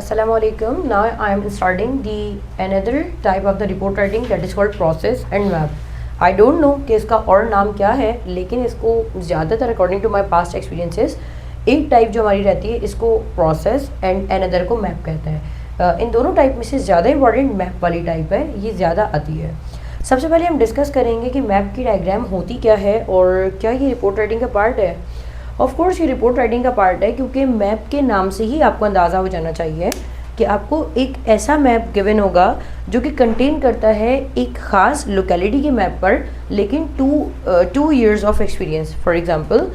Assalamu alaikum. Now I am starting the another type of the report writing that is called process and map. I don't know कि इसका और नाम क्या है, लेकिन इसको ज़्यादातर according to my past experiences एक टाइप जो हमारी रहती है इसको प्रोसेस एंड अनदर को मैप कहते हैं। इन दोनों टाइप में से ज़्यादा इंपॉर्टेंट मैप वाली टाइप है, ये ज़्यादा आती है। सबसे पहले हम डिस्कस करेंगे कि मैप की डायग्राम होती क्या है और क्या ये रिपोर्ट राइटिंग का पार्ट है। ऑफ कोर्स ये रिपोर्ट राइटिंग का पार्ट है, क्योंकि मैप के नाम से ही आपको अंदाज़ा हो जाना चाहिए कि आपको एक ऐसा मैप गिवन होगा जो कि कंटेन करता है एक ख़ास लोकेलिटी के मैप पर, लेकिन two years of experience. For example,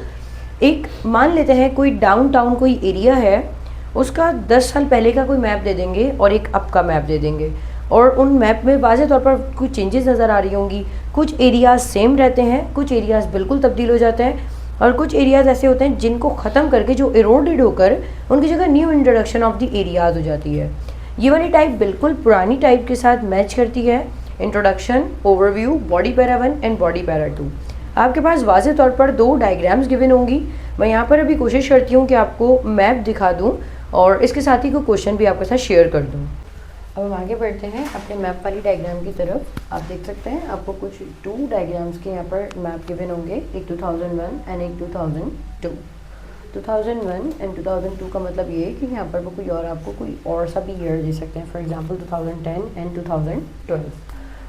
एक मान लेते हैं कोई डाउनटाउन कोई एरिया है, उसका 10 साल पहले का कोई मैप दे देंगे और एक अब का मैप दे देंगे, और उन मैप में वाज़े तौर पर कुछ चेंजेस नज़र आ रही होंगी। कुछ एरियाज़ सेम रहते हैं, कुछ एरियाज़ बिल्कुल तब्दील हो जाते हैं, और कुछ एरियाज़ ऐसे होते हैं जिनको ख़त्म करके जो इरोडेड होकर उनकी जगह new introduction of the areas हो जाती है। ये वाली टाइप बिल्कुल पुरानी टाइप के साथ मैच करती है। Introduction, overview, body para 1 and body para 2। आपके पास वाज़े तौर पर 2 डायग्राम्स गिवन होंगी। मैं यहाँ पर अभी कोशिश करती हूँ कि आपको मैप दिखा दूँ और इसके साथ ही कोई क्वेश्चन भी आपके साथ शेयर कर दूँ। अब हम आगे बढ़ते हैं अपने मैप वाली डायग्राम की तरफ। आप देख सकते हैं आपको कुछ 2 डायग्राम्स के यहाँ पर मैप गिवन होंगे, एक 2001 एंड एक 2002। 2001 एंड 2002 का मतलब ये है कि यहाँ पर वो कोई और आपको कोई और सा भी ईयर दे सकते हैं। For example 2010 and 2012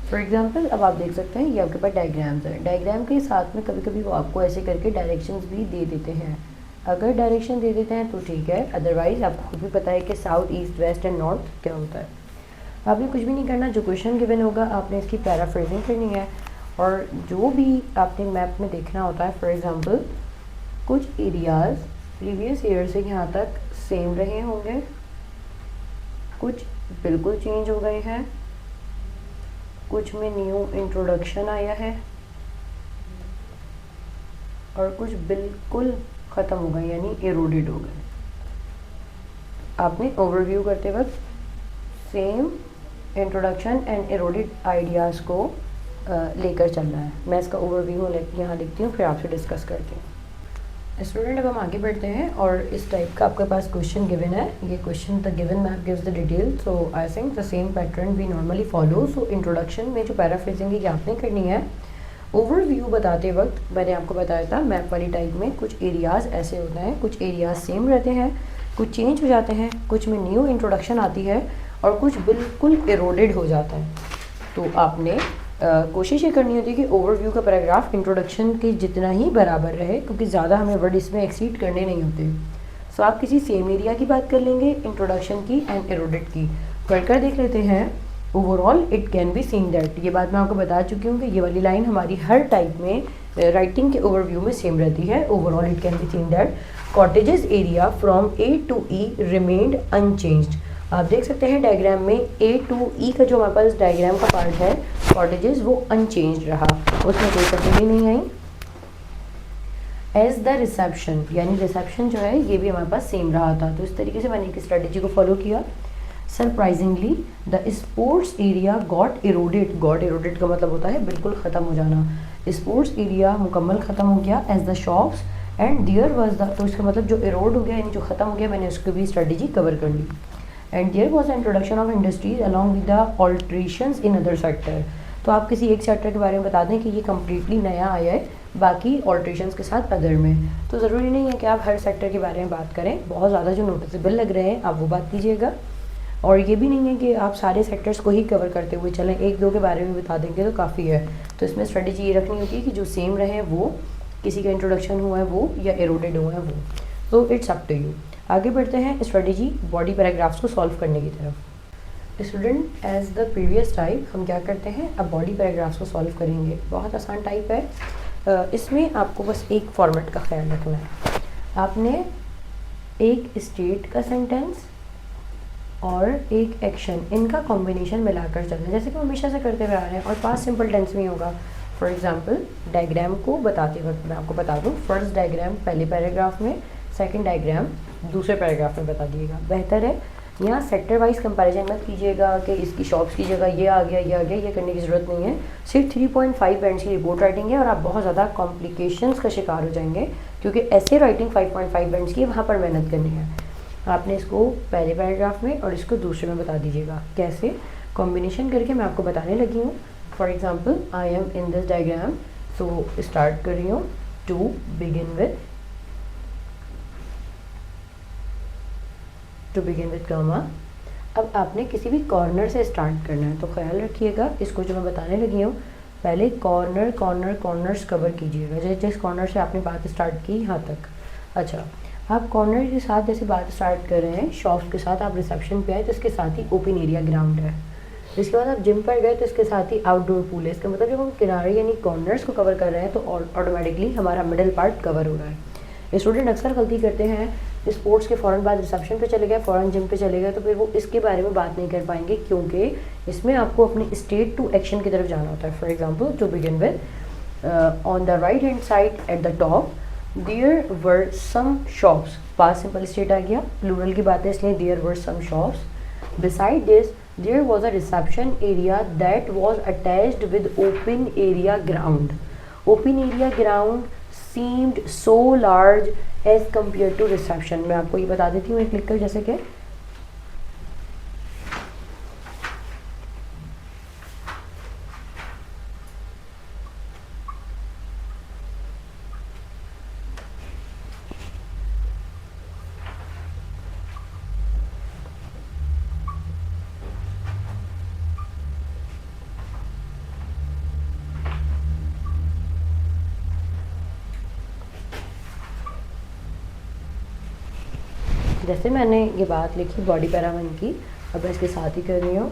for example. अब आप देख सकते हैं ये आपके पास डायग्राम्स है। डायग्राम के साथ में कभी कभी वो आपको ऐसे करके डायरेक्शंस भी दे देते हैं। अगर डायरेक्शन दे देते हैं तो ठीक है, अदरवाइज़ आपको खुद भी पता है कि south, east, west and north क्या होता है। आपने कुछ भी नहीं करना, जो क्वेश्चन गिवन होगा आपने इसकी पैराफ्रेजिंग करनी है, और जो भी आपने मैप में देखना होता है। फॉर एग्जांपल, कुछ एरियाज़ प्रीवियस ईयर से यहाँ तक सेम रहे होंगे, कुछ बिल्कुल चेंज हो गए हैं, कुछ में न्यू इंट्रोडक्शन आया है, और कुछ बिल्कुल ख़त्म हो गए यानी एरोडेड हो गए। आपने ओवरव्यू करते वक्त सेम इंट्रोडक्शन एंड एरोडेड आइडियाज़ को लेकर चलना है। मैं इसका ओवरव्यू यहाँ लिखती हूँ, फिर आपसे डिस्कस करती हूँ। स्टूडेंट, अब हम आगे बढ़ते हैं और इस टाइप का आपके पास क्वेश्चन गिवन है। ये question the given map gives the detail, so I think the same pattern we normally follow. So introduction में जो पैराफ्रेजिंग है ये आपने करनी है। ओवरव्यू बताते वक्त मैंने आपको बताया था मैप वाली टाइप में कुछ एरियाज़ ऐसे होते हैं, कुछ एरियाज़ सेम रहते हैं, कुछ चेंज हो जाते हैं, कुछ में न्यू इंट्रोडक्शन आती है, और कुछ बिल्कुल इरोडेड हो जाता है। तो आपने कोशिश ये करनी होती है कि ओवरव्यू का पैराग्राफ इंट्रोडक्शन के जितना ही बराबर रहे, क्योंकि ज़्यादा हमें वर्ड इसमें एक्सीड करने नहीं होते। सो आप किसी सेम एरिया की बात कर लेंगे, इंट्रोडक्शन की एंड इरोडेड की। पढ़कर देख लेते हैं। Overall it can be seen that, ये बात मैं आपको बता चुकी हूँ कि ये वाली लाइन हमारी हर टाइप में राइटिंग के ओवरव्यू में सेम रहती है। Overall it can be seen that cottages area from A to E remained unchanged. आप देख सकते हैं डायग्राम में ए टू ई का जो हमारे पास डायग्राम का पार्ट है कॉटेजेस, वो अनचेंज्ड रहा, उसमें कोई तब्दीली नहीं आई। एज द रिसेप्शन, यानी रिसेप्शन जो है ये भी हमारे पास सेम रहा था। तो इस तरीके से मैंने एक स्ट्रेटेजी को फॉलो किया। Surprisingly the sports area got eroded. Got eroded का मतलब होता है बिल्कुल ख़त्म हो जाना। स्पोर्ट्स एरिया मुकम्मल ख़त्म हो गया। As the shops and there was the, तो इसका मतलब जो इरोड हो गया यानी जो ख़त्म हो गया, मैंने उसकी भी स्ट्रेटेजी कवर कर ली। And there was introduction of industries along with the alterations in other sector. तो आप किसी एक सेक्टर के बारे में बता दें कि ये कम्प्लीटली नया आया है, बाकी ऑल्ट्रेशंस के साथ अदर में। तो ज़रूरी नहीं है कि आप हर सेक्टर के बारे में बात करें, बहुत ज़्यादा जो नोटिसेबल लग रहे हैं आप वो बात कीजिएगा, और ये भी नहीं है कि आप सारे सेक्टर्स को ही कवर करते हुए चलें, एक दो के बारे में बता देंगे तो काफ़ी है। तो इसमें स्ट्रेटेजी ये रखनी होती है कि जो सेम रहे वो, किसी का इंट्रोडक्शन हुआ है वो, या एरोडेड हुआ है वो। तो इट्स अप टू यू। आगे बढ़ते हैं स्ट्रेटेजी बॉडी पैराग्राफ्स को सॉल्व करने की तरफ। Student, as the previous type हम क्या करते हैं, अब बॉडी पैराग्राफ्स को सॉल्व करेंगे। बहुत आसान टाइप है। इसमें आपको बस एक फॉर्मेट का ख्याल रखना है। आपने एक स्टेट का सेंटेंस और एक एक्शन, इनका कॉम्बिनेशन मिलाकर चलना है, जैसे कि हमेशा से करते हुए आ रहे हैं, और पास्ट सिंपल टेंस में होगा। फॉर एग्जांपल, डायग्राम को बताते वक्त मैं आपको बता दूं, फर्स्ट डायग्राम पहले पैराग्राफ में, सेकंड डायग्राम दूसरे पैराग्राफ में बता दिएगा, बेहतर है। यहाँ सेक्टर वाइज कंपैरिजन मत कीजिएगा कि इसकी शॉप्स की जगह ये आ गया, ये आ गया, ये करने की ज़रूरत नहीं है। सिर्फ 3.5 बैंड्स की रिपोर्ट राइटिंग है और आप बहुत ज़्यादा कॉम्प्लिकेशंस का शिकार हो जाएंगे, क्योंकि ऐसे राइटिंग 5.5 बैंड्स की वहाँ पर मेहनत करनी है। आपने इसको पहले पैराग्राफ में और इसको दूसरे में बता दीजिएगा। कैसे कॉम्बिनेशन करके मैं आपको बताने लगी हूँ। For example I am in this diagram, so start कर रही हूँ टू बिगिन विद कॉमा। अब आपने किसी भी कॉर्नर से स्टार्ट करना है, तो ख्याल रखिएगा इसको जो मैं बताने लगी हूँ, पहले कॉर्नर्स कवर कीजिएगा। जिस कॉर्नर से आपने बात स्टार्ट की यहाँ तक। अच्छा, आप कॉर्नर के साथ जैसे बात स्टार्ट कर रहे हैं, शॉप्स के साथ आप रिसेप्शन पे आए तो इसके साथ ही ओपन एरिया ग्राउंड है। इसके बाद आप जिम पर गए तो इसके साथ ही आउटडोर पूल है। इसका मतलब जब हम किनारे यानी कॉर्नर्स को कवर कर रहे हैं तो ऑटोमेटिकली हमारा मिडिल पार्ट कवर हो रहा है। स्टूडेंट अक्सर गलती करते हैं, स्पोर्ट्स के फ़ौरन बाद रिसेप्शन पे चले गए, फ़ौरन जिम पे चले गए, तो फिर वो इसके बारे में बात नहीं कर पाएंगे, क्योंकि इसमें आपको अपने स्टेट टू एक्शन की तरफ जाना होता है। For example to begin with on the right hand side at the top there were some shops. Past simple state आ गया, प्लूरल की बात है इसलिए there were some shops. Beside this there was a reception area that was attached with open area ground. Open area ground seemed so large as compared to reception. मैं आपको ये बता देती हूँ एक लिख कर, जैसे कि जैसे मैंने ये बात लिखी बॉडी पैरा 1 की, अब मैं इसके साथ ही कर रही हूँ।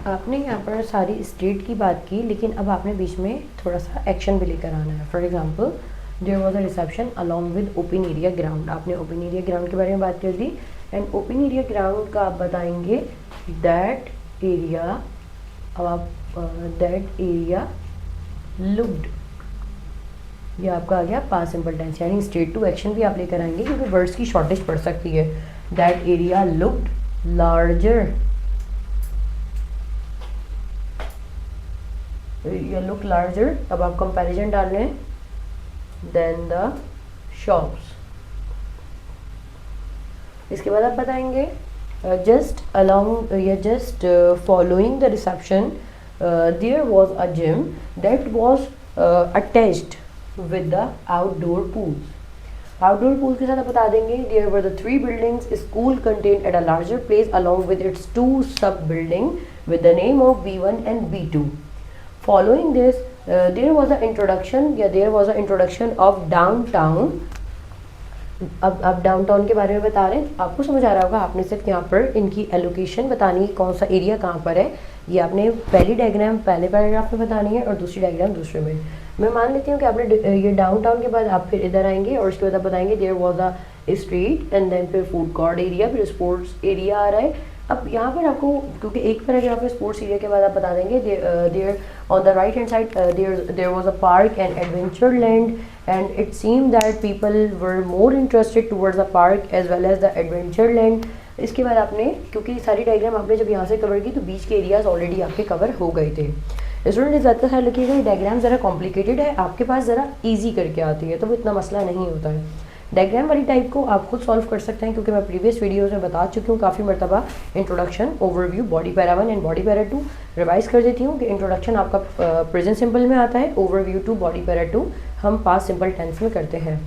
आपने यहाँ पर सारी स्टेट की बात की, लेकिन अब आपने बीच में थोड़ा सा एक्शन भी लेकर आना है। For example there was a reception along with open area ground. आपने ओपन एरिया ग्राउंड के बारे में बात कर दी, एंड ओपन एरिया ग्राउंड का आप बताएंगे दैट एरिया। अब आप दैट एरिया लुक्ड, ये आपका आ गया पास्ट सिंपल टेंस, यानी स्टेट टू एक्शन भी आप लेकर आएंगे क्योंकि वर्ड्स की शॉर्टेज पड़ सकती है। That area looked larger, you look larger। अब आप कंपैरिजन डाल रहे हैं देन द शॉप्स। इसके बाद आप बताएंगे जस्ट अलॉन्ग या just following the reception there was a gym that was attached with the outdoor pools. Outdoor pool के साथ आप बता देंगे there were the 3 buildings school contained at a larger place along with its 2 sub building with the name of B1 and B2। Following this, there was an introduction, या there was an introduction of downtown। अब downtown के बारे में बता रहे हैं, आपको समझ आ रहा होगा। आपने सिर्फ यहाँ पर इनकी एलोकेशन बतानी है, कौन सा एरिया कहाँ पर है, ये आपने पहली डायग्राम पहले पैराग्राफ में बतानी है और दूसरी डायग्राम दूसरे में। मैं मान लेती हूँ कि आपने ये डाउनटाउन के बाद आप फिर इधर आएंगे और उसके बाद आप बताएंगे there was a street and then फिर फूड कोर्ट एरिया, फिर स्पोर्ट्स एरिया आ रहा है। अब यहाँ पर आपको क्योंकि एक पैराग्राफ में स्पोर्ट्स एरिया के बाद आप बता देंगे there on the right hand side there was a park and adventure land and it seem that people were more interested towards the park as well as the adventure land. इसके बाद आपने क्योंकि सारी डायग्राम आपने जब यहाँ से cover की तो बीच के एरियाज ऑलरेडी आपके कवर हो गए थे। स्टूडेंट ज़्यादा ख्याल रखिएगा, ये डायग्राम ज़रा कॉम्प्लिकेटेड है, आपके पास ज़रा ईजी करके आती है तो वो इतना मसला नहीं होता है। डायग्राम वाली टाइप को आप खुद सॉल्व कर सकते हैं क्योंकि मैं प्रीवियस वीडियोज़ में बता चुकी हूँ काफ़ी मरतबा। Introduction, overview, body para 1 and body para 2 revise कर देती हूँ कि इंट्रोडक्शन आपका प्रेजेंट सिंपल में आता है, ओवरव्यू टू बॉडी पैरा 2 हम पास्ट सिंपल टेंस में करते हैं।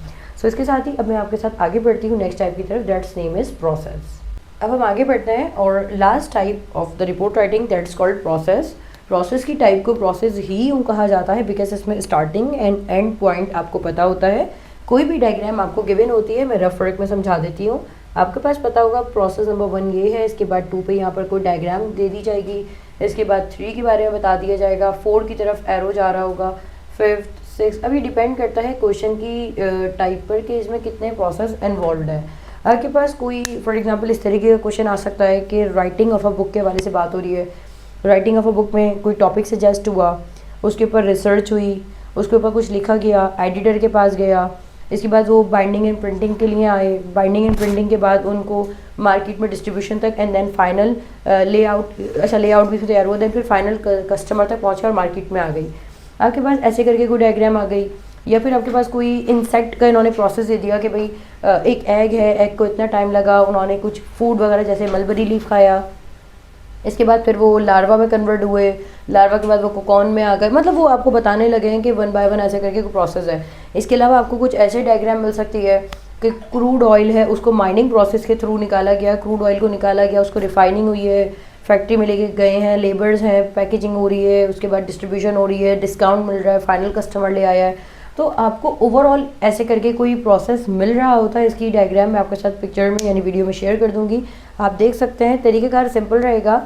सो इसके साथ ही अब मैं आपके साथ आगे बढ़ती हूँ नेक्स्ट टाइप की तरफ, दैट्स नेम इज़ प्रोसेस। अब हम आगे बढ़ते हैं और last type of the report writing that's called process. Process की टाइप को प्रोसेस ही कहा जाता है बिकॉज इसमें स्टार्टिंग एंड एंड पॉइंट आपको पता होता है। कोई भी डायग्राम आपको गिवन होती है, मैं रफ वर्क में समझा देती हूँ। आपके पास पता होगा प्रोसेस नंबर 1 ये है, इसके बाद 2 पे यहाँ पर कोई डायग्राम दे दी जाएगी, इसके बाद 3 के बारे में बता दिया जाएगा, 4 की तरफ एरो जा रहा होगा, 5th 6। अभी डिपेंड करता है क्वेश्चन की टाइप पर कि इसमें कितने प्रोसेस इन्वॉल्व है। आपके पास कोई फॉर एग्जांपल इस तरीके का क्वेश्चन आ सकता है कि राइटिंग ऑफ अ बुक के हवाले से बात हो रही है, राइटिंग ऑफ अ बुक में कोई टॉपिक सजेस्ट हुआ, उसके ऊपर रिसर्च हुई, उसके ऊपर कुछ लिखा गया, एडिटर के पास गया, इसके बाद वो बाइंडिंग एंड प्रिंटिंग के लिए आए, बाइंडिंग एंड प्रिंटिंग के बाद उनको मार्केट में डिस्ट्रीब्यूशन तक, एंड देन फाइनल लेआउट, अच्छा लेआउट भी तैयार हुआ, देन फिर फाइनल कस्टमर तक पहुँचा और मार्केट में आ गई। आपके पास ऐसे करके कोई डायग्राम आ गई। या फिर आपके पास कोई इंसेक्ट का इन्होंने प्रोसेस दे दिया कि भाई एक एग है, एग को इतना टाइम लगा, उन्होंने कुछ फूड वगैरह जैसे मलबरी लीफ खाया, इसके बाद फिर वो लार्वा में कन्वर्ट हुए, लार्वा के बाद वो कोकॉन में आ गए, मतलब वो आपको बताने लगे हैं कि 1 बाय 1 ऐसे करके कोई प्रोसेस है। इसके अलावा आपको कुछ ऐसे डायग्राम मिल सकती है कि क्रूड ऑयल है, उसको माइनिंग प्रोसेस के थ्रू निकाला गया, क्रूड ऑयल को निकाला गया, उसको रिफाइनिंग हुई है, फैक्ट्री में लेके गए हैं, लेबर्स हैं, पैकेजिंग हो रही है, उसके बाद डिस्ट्रीब्यूशन हो रही है, डिस्काउंट मिल रहा है, फाइनल कस्टमर ले आया है। तो आपको ओवरऑल ऐसे करके कोई प्रोसेस मिल रहा होता है। इसकी डायग्राम मैं आपके साथ पिक्चर में यानी वीडियो में शेयर कर दूंगी, आप देख सकते हैं। तरीक़ेकार सिंपल रहेगा।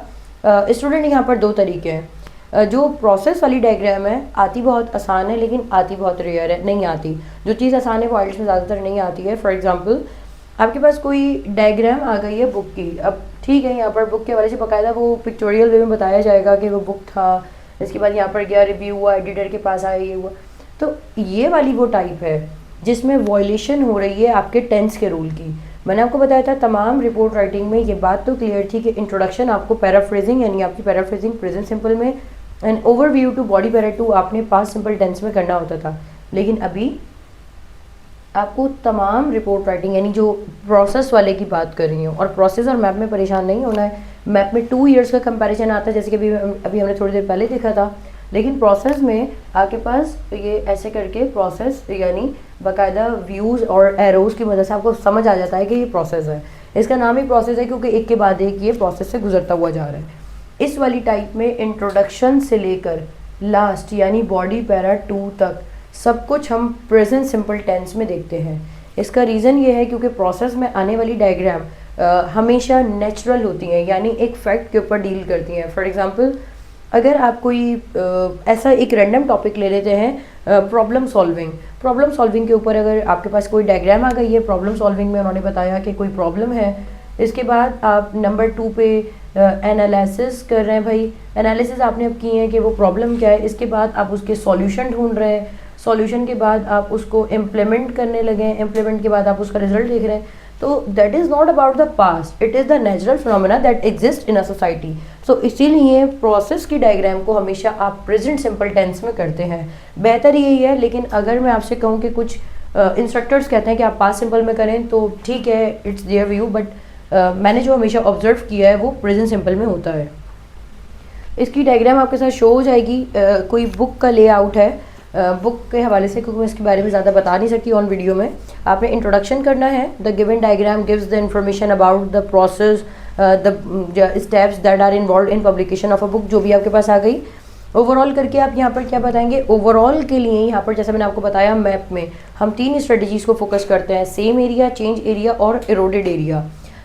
स्टूडेंट यहाँ पर 2 तरीके हैं। जो प्रोसेस वाली डायग्राम है आती बहुत आसान है, लेकिन आती बहुत रेयर है, नहीं आती। जो चीज़ आसान है वो आइल्स में ज़्यादातर नहीं आती है। फॉर एग्जांपल आपके पास कोई डायग्राम आ गई है बुक की, अब ठीक है यहाँ पर बुक के हवाले से बाकायदा वो पिक्चोरियल वे में बताया जाएगा कि वो बुक था, इसके बाद यहाँ पर गया, रिव्यू हुआ, एडिटर के पास आया, ये हुआ। तो ये वाली वो टाइप है जिसमें वॉयलेशन हो रही है आपके टेंस के रूल की। मैंने आपको बताया था तमाम रिपोर्ट राइटिंग में ये बात तो क्लियर थी कि इंट्रोडक्शन आपको पैराफ्रेजिंग यानी आपकी पैराफ्रेजिंग प्रेजेंट सिंपल में, and overview to body para two आपने पास्ट सिंपल टेंस में करना होता था। लेकिन अभी आपको तमाम रिपोर्ट राइटिंग यानी जो प्रोसेस वाले की बात कर रही हूँ, और प्रोसेस और मैप में परेशान नहीं होना है। मैप में 2 ईयर्स का कंपैरिजन आता है जैसे कि अभी हमने थोड़ी देर पहले देखा था, लेकिन प्रोसेस में आपके पास ये ऐसे करके प्रोसेस यानी बाकायदा व्यूज़ और एरोज़ की मदद से आपको समझ आ जाता है कि ये प्रोसेस है। इसका नाम ही प्रोसेस है क्योंकि एक के बाद एक ये प्रोसेस से गुजरता हुआ जा रहा है। इस वाली टाइप में इंट्रोडक्शन से लेकर लास्ट यानी बॉडी पैरा 2 तक सब कुछ हम प्रेजेंट सिंपल टेंस में देखते हैं। इसका रीज़न ये है क्योंकि प्रोसेस में आने वाली डायग्राम हमेशा नेचुरल होती हैं, यानी एक फैक्ट के ऊपर डील करती हैं। फॉर एग्जांपल अगर आप कोई ऐसा एक रैंडम टॉपिक ले लेते हैं, प्रॉब्लम सॉल्विंग के ऊपर अगर आपके पास कोई डायग्राम आ गई है, प्रॉब्लम सॉल्विंग में उन्होंने बताया कि कोई प्रॉब्लम है, इसके बाद आप नंबर 2 पे एनालिसिस कर रहे हैं। भाई एनालिसिस आपने अब की है कि वो प्रॉब्लम क्या है, इसके बाद आप उसके सॉल्यूशन ढूंढ रहे हैं, सॉल्यूशन के बाद आप उसको इम्प्लीमेंट करने लगे हैं, इम्प्लीमेंट के बाद आप उसका रिजल्ट देख रहे हैं। तो that is not about the past, it is the natural phenomena that exist in a society. So इसीलिए प्रोसेस की डायग्राम को हमेशा आप प्रेजेंट सिंपल टेंस में करते हैं, बेहतर यही है। लेकिन अगर मैं आपसे कहूँ कि कुछ इंस्ट्रक्टर्स कहते हैं कि आप पास्ट सिंपल में करें तो ठीक है, इट्स देयर व्यू, बट मैंने जो हमेशा ऑब्जर्व किया है वो प्रेजेंट सिंपल में होता है। इसकी डायग्राम आपके साथ शो हो जाएगी। कोई बुक का लेआउट है, बुक के हवाले से, क्योंकि मैं इसके बारे में ज़्यादा बता नहीं सकती ऑन वीडियो में। आपने इंट्रोडक्शन करना है। The given diagram gives the information about the process, the steps that are involve in publication of a book, जो भी आपके पास आ गई। ओवरऑल करके आप यहाँ पर क्या बताएंगे? ओवरऑल के लिए यहाँ पर जैसे मैंने आपको बताया मैप में हम 3 स्ट्रेटजीज़ को फोकस करते हैं, सेम एरिया, चेंज एरिया और इरोडेड एरिया।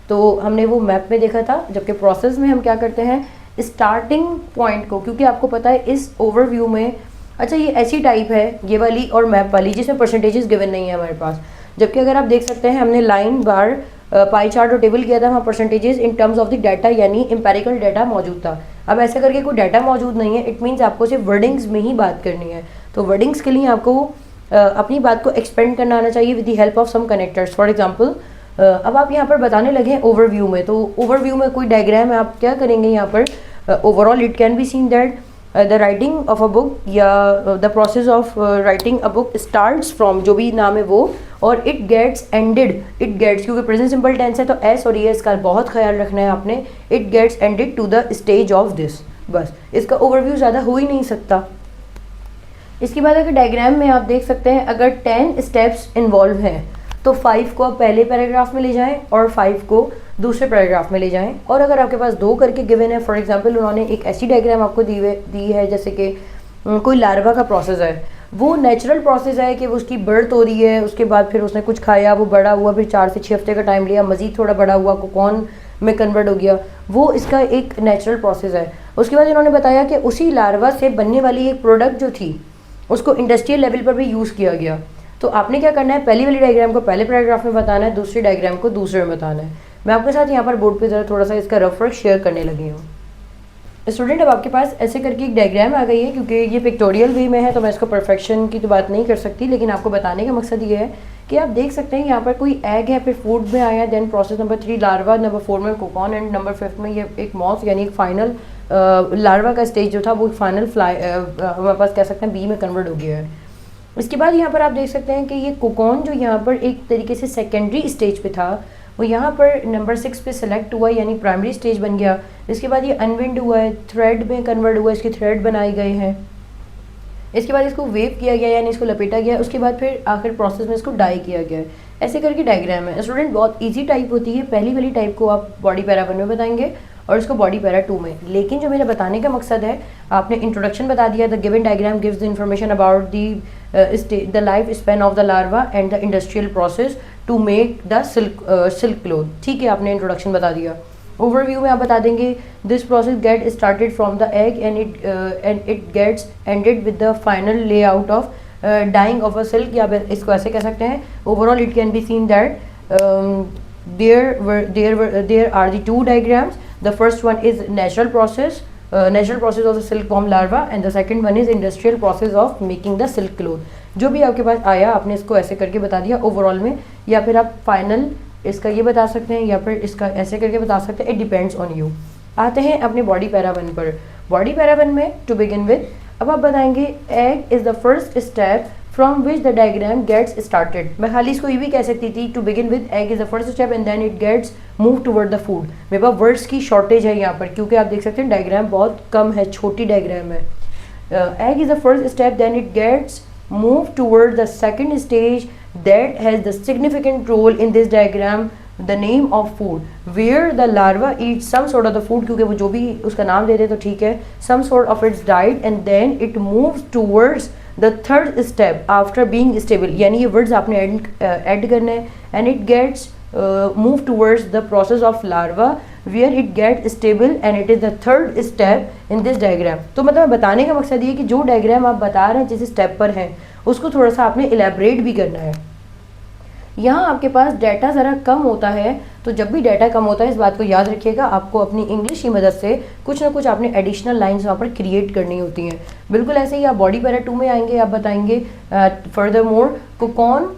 तो हमने वो मैप में देखा था, जबकि प्रोसेस में हम क्या करते हैं, स्टार्टिंग पॉइंट को, क्योंकि आपको पता है इस ओवरव्यू में, अच्छा ये ऐसी टाइप है ये वाली और मैप वाली जिसमें परसेंटेजेस गिवन नहीं है हमारे पास। जबकि अगर आप देख सकते हैं हमने लाइन बार पाई चार्ट और टेबल किया था, वहाँ percentages in terms of the data यानी एम्पेरिकल डाटा मौजूद था। अब ऐसे करके कोई डाटा मौजूद नहीं है, इट मीन्स आपको सिर्फ वर्डिंग्स में ही बात करनी है। तो वर्डिंग्स के लिए आपको अपनी बात को एक्सपेंड करना आना चाहिए with the help of some connectors. For example अब आप यहाँ पर बताने लगे हैं ओवरव्यू में, तो ओवरव्यू में कोई डायग्राम है, आप क्या करेंगे यहाँ पर, overall it can be seen that the writing of a book या the process of writing a book starts from, जो भी नाम है वो, और it gets ended, it gets क्योंकि प्रेजेंट सिंपल टेंस है तो एस और एस का बहुत ख्याल रखना है आपने, it gets ended to the stage of this. बस इसका ओवरव्यू ज़्यादा हो ही नहीं सकता। इसके बाद अगर डायग्राम में आप देख सकते हैं अगर 10 स्टेप्स इन्वॉल्व हैं तो 5 को आप पहले पैराग्राफ में ले जाएं और 5 को दूसरे पैराग्राफ में ले जाएं। और अगर आपके पास 2 करके गिवन है, फॉर एग्जांपल उन्होंने एक ऐसी डायग्राम आपको दी है जैसे कि कोई लार्वा का प्रोसेस है, वो नेचुरल प्रोसेस है कि वो उसकी बर्थ हो रही है, उसके बाद फिर उसने कुछ खाया, वो बड़ा हुआ, फिर 4 से 6 हफ्ते का टाइम लिया, मज़ीद थोड़ा बड़ा हुआ, कोकॉन में कन्वर्ट हो गया, वो इसका एक नेचुरल प्रोसेस है। उसके बाद इन्होंने बताया कि उसी लार्वा से बनने वाली एक प्रोडक्ट जो थी उसको इंडस्ट्रियल लेवल पर भी यूज़ किया गया। तो आपने क्या करना है, पहली वाली डायग्राम को पहले पैराग्राफ में बताना है, दूसरी डायग्राम को दूसरे में बताना है। मैं आपके साथ यहाँ पर बोर्ड पे ज़रा थोड़ा सा इसका रफ वर्क शेयर करने लगी हूँ। स्टूडेंट, अब आपके पास ऐसे करके एक डायग्राम आ गई है, क्योंकि ये पिक्टोरियल वे में है तो मैं इसको परफेक्शन की तो बात नहीं कर सकती, लेकिन आपको बताने का मकसद ये है कि आप देख सकते हैं यहाँ पर कोई एग है, फिर फूड में आया, then process number 3 larva, number 4 में कोकॉन, एंड नंबर 5 में ये एक मॉथ, यानी एक फाइनल लार्वा का स्टेज जो था वो फाइनल फ्लाई हमारे पास कह सकते हैं बी में कन्वर्ट हो गया है। इसके बाद यहाँ पर आप देख सकते हैं कि ये कोकॉन जो यहाँ पर एक तरीके से सेकेंडरी स्टेज पे था, वो यहाँ पर नंबर 6 पे सेलेक्ट हुआ, यानी प्राइमरी स्टेज बन गया। इसके बाद ये अनविंड हुआ है, थ्रेड में कन्वर्ट हुआ, इसके थ्रेड बनाए गए हैं। इसके बाद इसको वेव किया गया, यानी इसको लपेटा गया। उसके बाद फिर आखिर प्रोसेस में इसको डाई किया गया। ऐसे करके डायग्राम है। स्टूडेंट, बहुत इजी टाइप होती है। पहली वाली टाइप को आप बॉडी पैरा 1 में बताएंगे और इसको बॉडी पैरा 2 में। लेकिन जो मेरा बताने का मकसद है, आपने इंट्रोडक्शन बता दिया, the given diagram gives the information about the life span of the larva and the industrial process to make the silk cloth. ठीक है, आपने इंट्रोडक्शन बता दिया। ओवरव्यू में आप बता देंगे this process get started from the egg and it gets ended with the final layout of dyeing of a silk, या इसको ऐसे कह सकते हैं। Overall it can be seen that there are the two diagrams. The first one is natural process of the silkworm larva, and the second one is industrial process of making the silk cloth. जो भी आपके पास आया आपने इसको ऐसे करके बता दिया ओवरऑल में, या फिर आप फाइनल इसका ये बता सकते हैं, या फिर इसका ऐसे करके बता सकते हैं। It depends on you. आते हैं अपने बॉडी पैरा 1 पर। बॉडी पैरा 1 में टू बिगिन विद अब आप बताएंगे egg is the first step from which the diagram gets started. मैं खाली इसको ये भी कह सकती थी to begin with egg is the first step and then it gets move toward the food. मेरे पास वर्ड्स की शॉर्टेज है यहाँ पर, क्योंकि आप देख सकते हैं डायग्राम बहुत कम है, छोटी डायग्राम है। Egg is the first step, then it gets move toward the second stage that has the significant role in this diagram, the name of food, where the larva eats some sort of the food, क्योंकि वो जो भी उसका नाम दे दे तो ठीक है, some sort of its diet, and then it moves towards the third step after being stable। यानी ये words आपने add करने हैं, and it gets move towards the process of larva where it gets stable, and it is the third step in this diagram। तो मतलब बताने का मकसद ये कि जो डायग्राम आप बता रहे हैं जिस स्टेप पर हैं उसको थोड़ा सा आपने इलेबरेट भी करना है। यहाँ आपके पास डाटा ज़रा कम होता है, तो जब भी डाटा कम होता है इस बात को याद रखिएगा, आपको अपनी इंग्लिश की मदद से कुछ ना कुछ आपने एडिशनल लाइंस वहाँ पर क्रिएट करनी होती हैं। बिल्कुल ऐसे ही आप बॉडी पैरा 2 में आएंगे, आप बताएंगे furthermore cocoon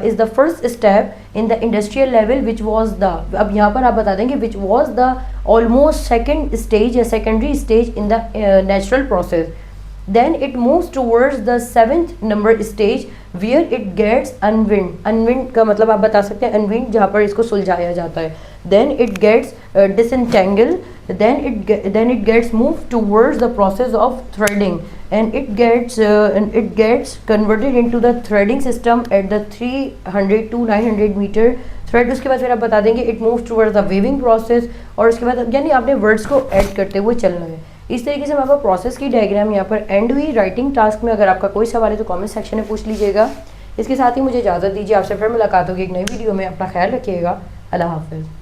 is the first step in the industrial level which was the, अब यहाँ पर आप बता देंगे which was the almost second stage या secondary stage in the natural process. Then it moves towards the 7th number stage where it gets unwind। unwind का मतलब आप बता सकते हैं unwind, जहाँ पर इसको सुलझाया जाता है। Then it gets disentangled, then it gets moved towards the process of threading, and it gets converted into the threading system at the 300 to 900 meter thread। उसके बाद फिर आप बता देंगे it moves towards the weaving process, और उसके बाद यानी आपने वर्ड्स को ऐड करते हुए चलना है। इस तरीके से हमारे पास प्रोसेस की डायग्राम यहाँ पर एंड हुई। राइटिंग टास्क में अगर आपका कोई सवाल है तो कमेंट सेक्शन में पूछ लीजिएगा। इसके साथ ही मुझे इजाज़त दीजिए, आपसे फिर मुलाकात होगी एक नई वीडियो में। अपना ख्याल रखिएगा। अल्लाह हाफ़िज़।